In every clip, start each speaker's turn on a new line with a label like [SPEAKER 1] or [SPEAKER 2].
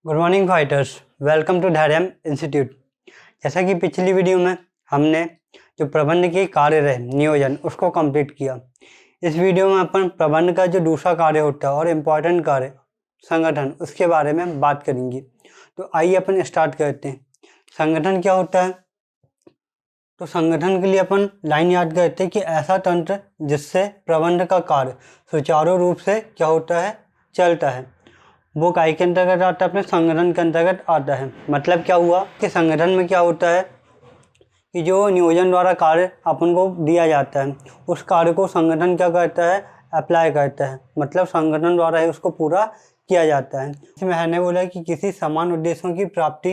[SPEAKER 1] Good morning fighters, welcome to Dhairyam institute. जैसा कि पिछली वीडियो में हमने जो प्रबंध के कार्य रहे नियोजन उसको कंप्लीट किया। इस वीडियो में अपन प्रबंध का जो दूसरा कार्य होता है और इम्पोर्टेंट कार्य संगठन उसके बारे में बात करेंगे। तो आइए अपन स्टार्ट करते हैं। संगठन क्या होता है? तो संगठन के लिए अपन लाइन याद करते हैं कि ऐसा तंत्र जिससे प्रबंध का कार्य सुचारू रूप से क्या होता है, चलता है, वो काय के अंतर्गत आता है, अपने संगठन के अंतर्गत आता है। मतलब क्या हुआ कि संगठन में क्या होता है कि जो नियोजन द्वारा कार्य अपन को दिया जाता है उस कार्य को संगठन क्या करता है, अप्लाई करता है। मतलब संगठन द्वारा ही उसको पूरा किया जाता है। इसमें मैंने बोला कि किसी समान उद्देश्यों की प्राप्ति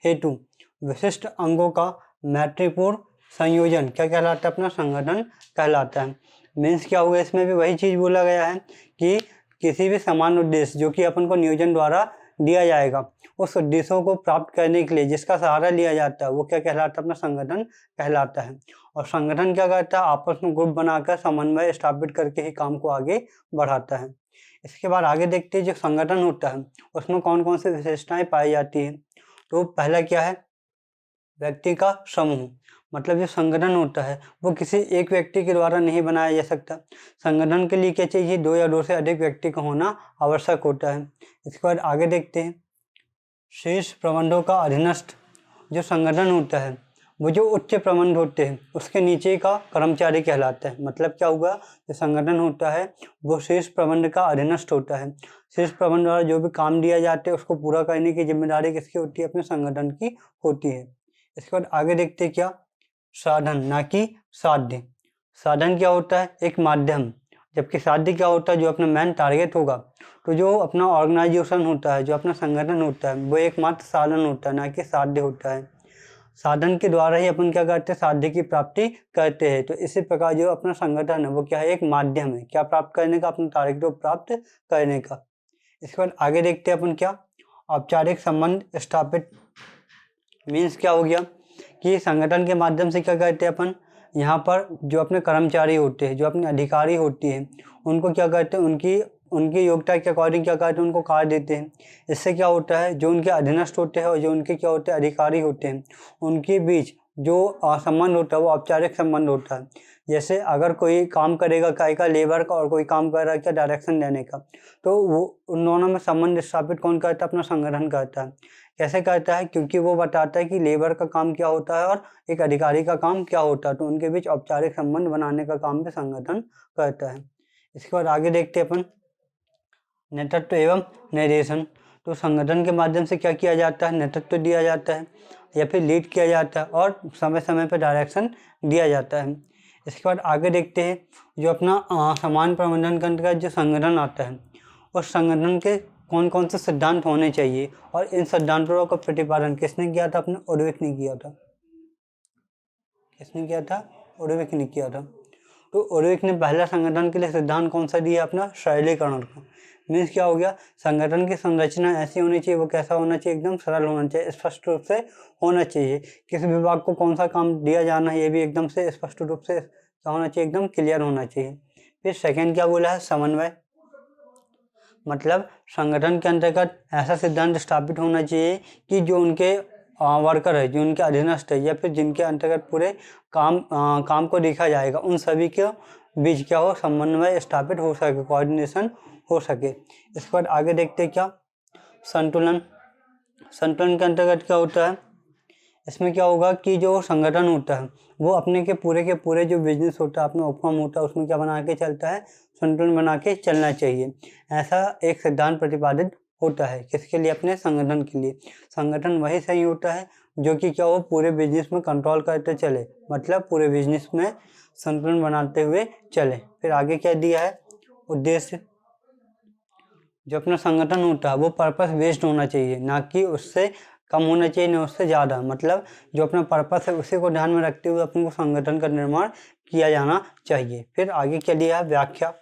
[SPEAKER 1] हेतु विशिष्ट अंगों का मैत्रीपूर्ण संयोजन क्या कहलाता है, अपना संगठन कहलाता है। मीन्स क्या हुआ, इसमें भी वही चीज़ बोला गया है कि किसी भी समान उद्देश्य जो कि अपन को नियोजन द्वारा दिया जाएगा उस उद्देश्यों को प्राप्त करने के लिए जिसका सहारा लिया जाता है वो क्या कहलाता है, अपना संगठन कहलाता है। और संगठन क्या करता है, आपस में ग्रुप बनाकर समन्वय स्थापित करके ही काम को आगे बढ़ाता है। इसके बाद आगे देखते हैं जो संगठन होता है उसमें कौन कौन सी विशेषताएं पाई जाती हैं। तो पहला क्या है, व्यक्ति का समूह। मतलब जो संगठन होता है वो किसी एक व्यक्ति के द्वारा नहीं बनाया जा सकता। संगठन के लिए क्या चाहिए, दो या दो से अधिक व्यक्ति का होना आवश्यक होता है। इसके बाद आगे देखते हैं शीर्ष प्रबंधों का अधीनस्थ। जो संगठन होता है वो जो उच्च प्रबंध होते हैं उसके नीचे का कर्मचारी कहलाता है। मतलब क्या हुआ, जो संगठन होता है वो शीर्ष प्रबंध का अधीनस्थ होता है। शीर्ष प्रबंध द्वारा जो भी काम दिया जाता है उसको पूरा करने की जिम्मेदारी किसकी होती है, अपने संगठन की होती है। इसके बाद आगे देखते हैं क्या, साधन ना कि साध्य। साधन क्या होता है, एक माध्यम, जबकि साध्य क्या होता है, जो अपना मेन टारगेट होगा। तो जो अपना ऑर्गेनाइजेशन होता है, जो अपना संगठन होता है वो एकमात्र साधन होता है, ना कि साध्य होता है। साधन के द्वारा ही अपन क्या करते हैं, साध्य की प्राप्ति करते हैं। तो इसी प्रकार जो अपना संगठन है वो क्या है, एक माध्यम है, क्या प्राप्त करने का, अपने टारगेट को प्राप्त करने का। इसके बाद आगे देखते हैं अपन क्या, औपचारिक संबंध स्थापित। मीन्स क्या हो गया कि संगठन के माध्यम से क्या करते हैं अपन, यहाँ पर जो अपने कर्मचारी होते हैं, जो अपने अधिकारी होती हैं, उनको क्या करते हैं, उनकी उनकी योग्यता के अकॉर्डिंग क्या करते हैं, उनको कार्य देते हैं। इससे क्या होता है, जो उनके अधीनस्थ होते हैं और जो उनके क्या होते हैं, अधिकारी होते हैं, उनके बीच जो संबंध होता है वो औपचारिक संबंध होता है। जैसे अगर कोई काम करेगा काय का, लेबर का, और कोई काम कर रहा है क्या, डायरेक्शन देने का, तो वो उन दोनों में संबंध स्थापित कौन करता है, अपना संगठन करता है। कैसे करता है, क्योंकि वो बताता है कि लेबर का काम क्या होता है और एक अधिकारी का काम क्या होता है। तो उनके बीच औपचारिक संबंध बनाने का काम भी संगठन करता है। इसके बाद आगे देखते हैं अपन नेतृत्व एवं निर्देशन। तो संगठन के माध्यम से क्या किया जाता है, नेतृत्व दिया जाता है या फिर लीड किया जाता है और समय समय पर डायरेक्शन दिया जाता है। इसके बाद आगे देखते हैं जो अपना समान प्रबंधन के अंतर्गत जो संगठन आता है उस संगठन के कौन कौन से सिद्धांत होने चाहिए और इन सिद्धांतों का प्रतिपादन किसने किया था, अपने उर्विक ने किया था। किसने किया था, उर्विक ने किया था। तो उर्विक ने पहला संगठन के लिए सिद्धांत कौन सा दिया, अपना सरलीकरण का। मीन्स क्या हो गया, संगठन की संरचना ऐसी होनी चाहिए, वो कैसा होना चाहिए, एकदम सरल होना चाहिए, स्पष्ट रूप से होना चाहिए। किस विभाग को कौन सा काम दिया जाना है ये भी एकदम से स्पष्ट रूप से क्या होना चाहिए, एकदम क्लियर होना चाहिए। फिर सेकेंड क्या बोला है, समन्वय। मतलब संगठन के अंतर्गत ऐसा सिद्धांत स्थापित होना चाहिए कि जो उनके वर्कर है, जो उनके अधीनस्थ है या फिर जिनके अंतर्गत पूरे काम को देखा जाएगा, उन सभी के बीच क्या हो, समन्वय स्थापित हो सके, कोऑर्डिनेशन हो सके। इसके बाद आगे देखते क्या, संतुलन। संतुलन के अंतर्गत क्या होता है, इसमें क्या होगा कि जो संगठन होता है वो अपने के पूरे जो बिजनेस होता है, अपना उपक्रम होता है, उसमें क्या बना के चलता है, संतुलन बना के चलना चाहिए। ऐसा एक सिद्धांत प्रतिपादित होता है, किसके लिए, अपने संगठन के लिए। संगठन वही सही होता है जो कि क्या हो, पूरे बिजनेस में कंट्रोल करते चले, मतलब पूरे बिजनेस में संतुलन बनाते हुए चले। फिर आगे क्या दिया है, उद्देश्य। जो अपना संगठन होता है वो पर्पस बेस्ड होना चाहिए, ना कि उससे कम होना चाहिए, ना उससे ज़्यादा। मतलब जो अपना पर्पस है उसी को ध्यान में रखते हुए अपने को संगठन का निर्माण किया जाना चाहिए। फिर आगे क्या दिया है, व्याख्या।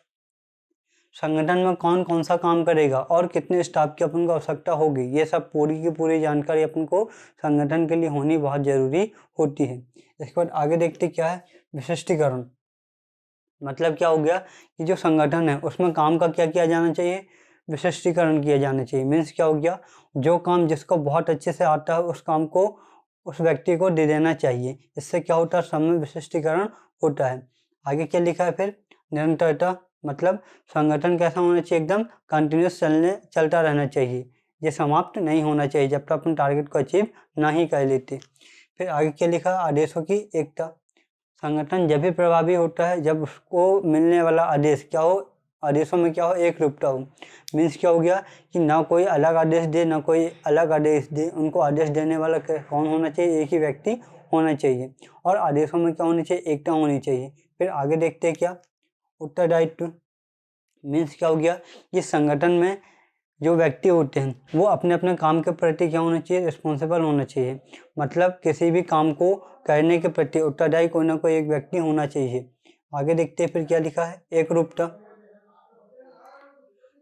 [SPEAKER 1] संगठन में कौन कौन सा काम करेगा और कितने स्टाफ की अपन को आवश्यकता होगी, ये सब पूरी की पूरी जानकारी अपन को संगठन के लिए होनी बहुत ज़रूरी होती है। इसके बाद आगे देखते क्या है, विशिष्टीकरण। मतलब क्या हो गया कि जो संगठन है उसमें काम का क्या किया जाना चाहिए, विशिष्टीकरण किया जाना चाहिए। मीन्स क्या हो गया, जो काम जिसको बहुत अच्छे से आता है उस काम को उस व्यक्ति को दे देना चाहिए। इससे क्या होता है, समय विशिष्टीकरण होता है। आगे क्या लिखा है फिर, निरंतरता, मतलब संगठन कैसा होना चाहिए, एकदम कंटिन्यूस चलता रहना चाहिए, ये समाप्त नहीं होना चाहिए जब तक अपन टारगेट को अचीव ना ही कर लेते। फिर आगे क्या लिखा, आदेशों की एकता, संगठन जब भी प्रभावी होता है जब उसको मिलने वाला आदेश क्या हो, आदेशों में क्या हो, एक रूपता हो। मीन्स क्या हो गया कि ना कोई अलग आदेश दे ना कोई अलग आदेश दे, उनको आदेश देने वाला कौन होना चाहिए, एक ही व्यक्ति होना चाहिए। और आदेशों में क्या होनी चाहिए, एकता होनी चाहिए। फिर आगे देखते हैं क्या, उत्तरदायित्व। मीन्स क्या हो गया कि संगठन में जो व्यक्ति होते हैं वो अपने अपने काम के प्रति क्या होना चाहिए, रिस्पॉन्सिबल होना चाहिए। मतलब किसी भी काम को करने के प्रति उत्तरदायी कोई ना कोई एक व्यक्ति होना चाहिए। आगे देखते हैं फिर क्या लिखा है, एक रूपता।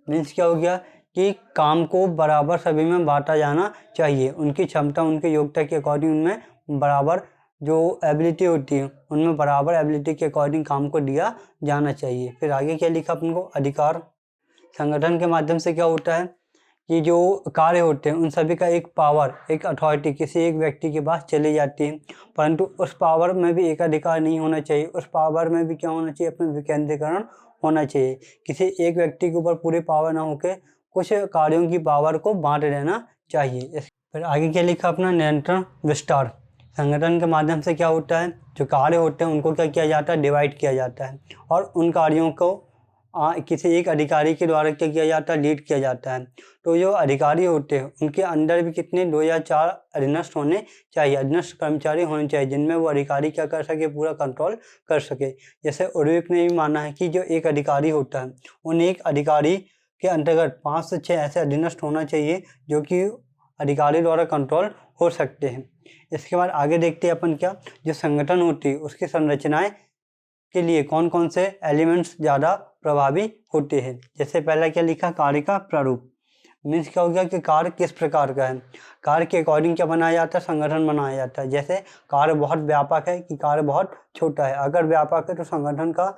[SPEAKER 1] मीन्स क्या हो गया कि काम को बराबर सभी में बांटा जाना चाहिए, उनकी क्षमता उनकी योग्यता के अकॉर्डिंग उनमें बराबर जो एबिलिटी होती है उनमें बराबर एबिलिटी के अकॉर्डिंग काम को दिया जाना चाहिए। फिर आगे क्या लिखा अपन को, अधिकार। संगठन के माध्यम से क्या होता है कि जो कार्य होते हैं उन सभी का एक पावर, एक अथॉरिटी किसी एक व्यक्ति के पास चली जाती है, परंतु उस पावर में भी एक अधिकार नहीं होना चाहिए, उस पावर में भी क्या होना चाहिए, अपना विकेंद्रीकरण होना चाहिए। किसी एक व्यक्ति के ऊपर पूरी पावर ना होकर कुछ कार्यों की पावर को बांट देना चाहिए। फिर आगे क्या लिखा अपना, नियंत्रण विस्तार। संगठन के माध्यम से क्या होता है, जो कार्य होते हैं उनको क्या किया जाता है, डिवाइड किया जाता है, और उन कार्यों को किसी एक अधिकारी के द्वारा क्या किया जाता है, लीड किया जाता है। तो जो अधिकारी होते हैं उनके अंदर भी कितने 2 या 4 अधीनस्थ होने चाहिए, अधीनस्थ कर्मचारी होने चाहिए, जिनमें वो अधिकारी क्या कर सके, पूरा कंट्रोल कर सके। जैसे उर्विक ने भी माना है कि जो एक अधिकारी होता है उन एक अधिकारी के अंतर्गत 5 से 6 ऐसे अधीनस्थ होना चाहिए जो कि अधिकारी द्वारा कंट्रोल हो सकते हैं। इसके बाद आगे देखते हैं अपन क्या, जो संगठन होती है उसकी संरचनाएं के लिए कौन कौन से एलिमेंट्स ज़्यादा प्रभावी होते हैं। जैसे पहला क्या लिखा, कार्य का प्रारूप। मीन्स क्या हो गया कि कार्य किस प्रकार का है, कार्य के अकॉर्डिंग क्या बनाया जाता है, संगठन बनाया जाता है। जैसे कार्य बहुत व्यापक है कि कार्य बहुत छोटा है। अगर व्यापक है तो संगठन का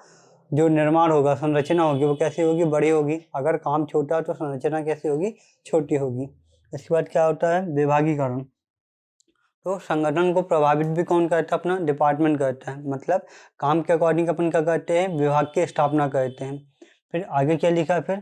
[SPEAKER 1] जो निर्माण होगा, संरचना होगी, वो कैसी होगी, बड़ी होगी। अगर काम छोटा है तो संरचना कैसी होगी, छोटी होगी। इसके बाद क्या होता है, विभागीकरण। तो संगठन को प्रभावित भी कौन करता है, अपना डिपार्टमेंट करता है। मतलब काम के अकॉर्डिंग अपन क्या करते हैं, विभाग की स्थापना करते हैं। फिर आगे क्या लिखा है, फिर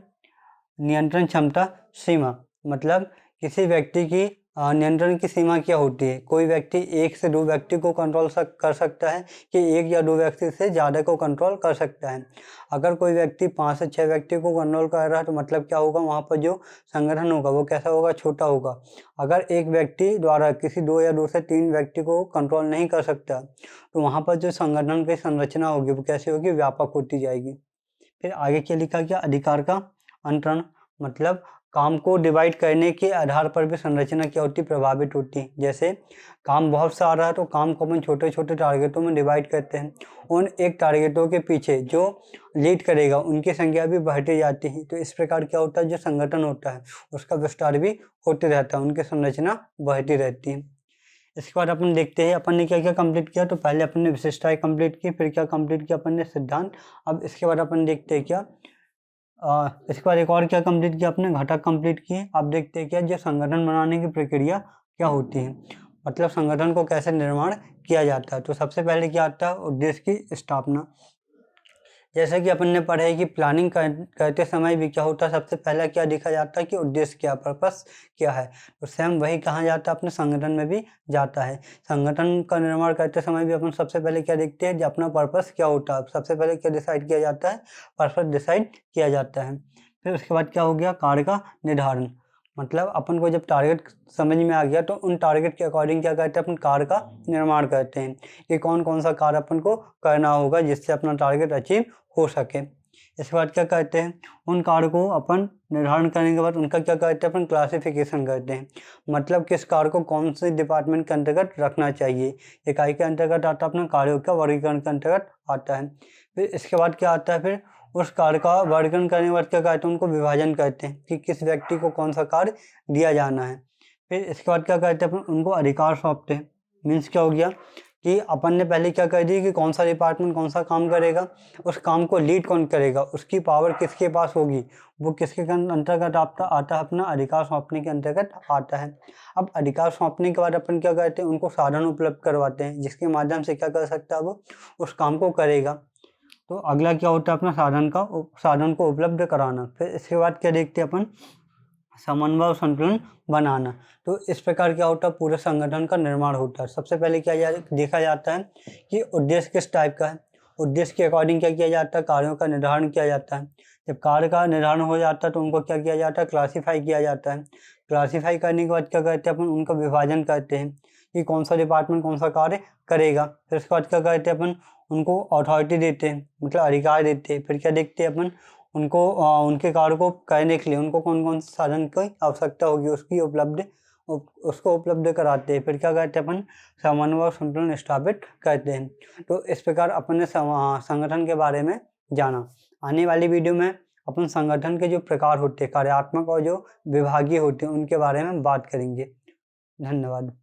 [SPEAKER 1] नियंत्रण क्षमता सीमा। मतलब किसी व्यक्ति की नियंत्रण की सीमा क्या होती है, कोई व्यक्ति 1 से 2 व्यक्ति को कंट्रोल कर सकता है कि 1 या 2 व्यक्ति से ज़्यादा को कंट्रोल कर सकता है। अगर कोई व्यक्ति 5 से 6 व्यक्ति को कंट्रोल कर रहा है तो मतलब क्या होगा, वहाँ पर जो संगठन होगा वो कैसा होगा, छोटा होगा। अगर एक व्यक्ति द्वारा किसी 2 या 2 से 3 व्यक्ति को कंट्रोल नहीं कर सकता तो वहाँ पर जो संगठन की संरचना होगी वो कैसी होगी, व्यापक होती जाएगी। फिर आगे क्या लिखा गया, अधिकार का अंतरण। मतलब काम को डिवाइड करने के आधार पर भी संरचना क्या होती, प्रभावित होती है। जैसे काम बहुत सा आ रहा है तो काम को अपन छोटे छोटे टारगेटों में डिवाइड करते हैं, उन एक टारगेटों के पीछे जो लीड करेगा उनकी संख्या भी बढ़ती जाती है। तो इस प्रकार क्या होता है, जो संगठन होता है उसका विस्तार भी होते रहता है, उनकी संरचना बढ़ती रहती है। इसके बाद अपन देखते हैं अपन ने क्या क्या कंप्लीट किया। तो पहले अपन ने विशिष्टताएं कंप्लीट की, फिर क्या कंप्लीट किया अपन ने, सिद्धांत। अब इसके बाद अपन देखते हैं क्या, इसके बाद एक और क्या कंप्लीट किया अपने, घटक कंप्लीट किए। अब देखते हैं क्या, जो संगठन बनाने की प्रक्रिया क्या होती है, मतलब संगठन को कैसे निर्माण किया जाता है। तो सबसे पहले क्या आता है, उद्देश्य की स्थापना। जैसे कि अपन ने पढ़ा है कि प्लानिंग करते समय भी क्या होता है, सबसे पहला क्या देखा जाता है कि उद्देश्य क्या, पर्पस क्या है। तो सेम वही कहाँ जाता है, अपने संगठन में भी जाता है। संगठन का निर्माण करते समय भी अपन सबसे पहले क्या देखते हैं, अपना पर्पस क्या होता है। सबसे पहले क्या डिसाइड किया जाता है, पर्पस डिसाइड किया जाता है। फिर उसके बाद क्या हो गया, कार्य का निर्धारण। मतलब अपन को जब टारगेट समझ में आ गया तो उन टारगेट के अकॉर्डिंग क्या करते हैं, अपन कार्य का निर्माण करते हैं कि कौन कौन सा कार्य अपन को करना होगा जिससे अपना टारगेट अचीव हो सके। इसके बाद क्या करते हैं, उन कार्य को अपन निर्धारण करने के बाद उनका क्या करते हैं, अपन क्लासिफिकेशन करते हैं। मतलब किस कार्य को कौन से डिपार्टमेंट के अंतर्गत रखना चाहिए। इकाई के अंतर्गत आता है, अपना कार्यों का वर्गीकरण के अंतर्गत आता है। फिर इसके बाद क्या आता है, फिर उस कार्य का वर्गीकरण करने के बाद क्या करते हैं, उनको विभाजन करते हैं कि किस व्यक्ति को कौन सा कार्य दिया जाना है। फिर इसके बाद क्या करते हैं, अपन उनको अधिकार सौंपते हैं। मीन्स क्या हो गया कि अपन ने पहले क्या कर दिया कि कौन सा डिपार्टमेंट कौन सा काम करेगा, उस काम को लीड कौन करेगा, उसकी पावर किसके पास होगी, वो किसके अंतर्गत आता है, अपना अधिकार सौंपने के अंतर्गत आता है। अब अधिकार सौंपने के बाद अपन क्या करते हैं, उनको साधन उपलब्ध करवाते हैं जिसके माध्यम से क्या कर सकता है, वो उस काम को करेगा। तो अगला क्या होता है, अपना साधन को उपलब्ध कराना। फिर इसके बाद क्या देखते हैं अपन, समन्वय और संतुलन बनाना। तो इस प्रकार क्या होता है, पूरे संगठन का निर्माण होता है। सबसे पहले देखा जाता है कि उद्देश्य किस टाइप का है, उद्देश्य के अकॉर्डिंग क्या किया जाता है, कार्यों का निर्धारण किया जाता है। जब कार्य का निर्धारण हो जाता है तो उनको क्या किया जाता है, क्लासीफाई किया जाता है। क्लासीफाई करने के बाद क्या करते हैं अपन, उनका विभाजन करते हैं कि कौन सा डिपार्टमेंट कौन सा कार्य करेगा। फिर उसके बाद क्या करते हैं अपन, उनको अथॉरिटी देते हैं, मतलब अधिकार देते हैं। फिर क्या देखते हैं अपन, उनको उनके कार्य को करने के लिए उनको कौन कौन से साधन की आवश्यकता होगी उसको उपलब्ध कराते हैं। फिर क्या करते हैं अपन, समन्वय और संतुलन स्थापित करते हैं। तो इस प्रकार अपन ने संगठन के बारे में जाना। आने वाली वीडियो में अपन संगठन के जो प्रकार होते हैं, कार्यात्मक और जो विभागीय होते हैं, उनके बारे में बात करेंगे। धन्यवाद।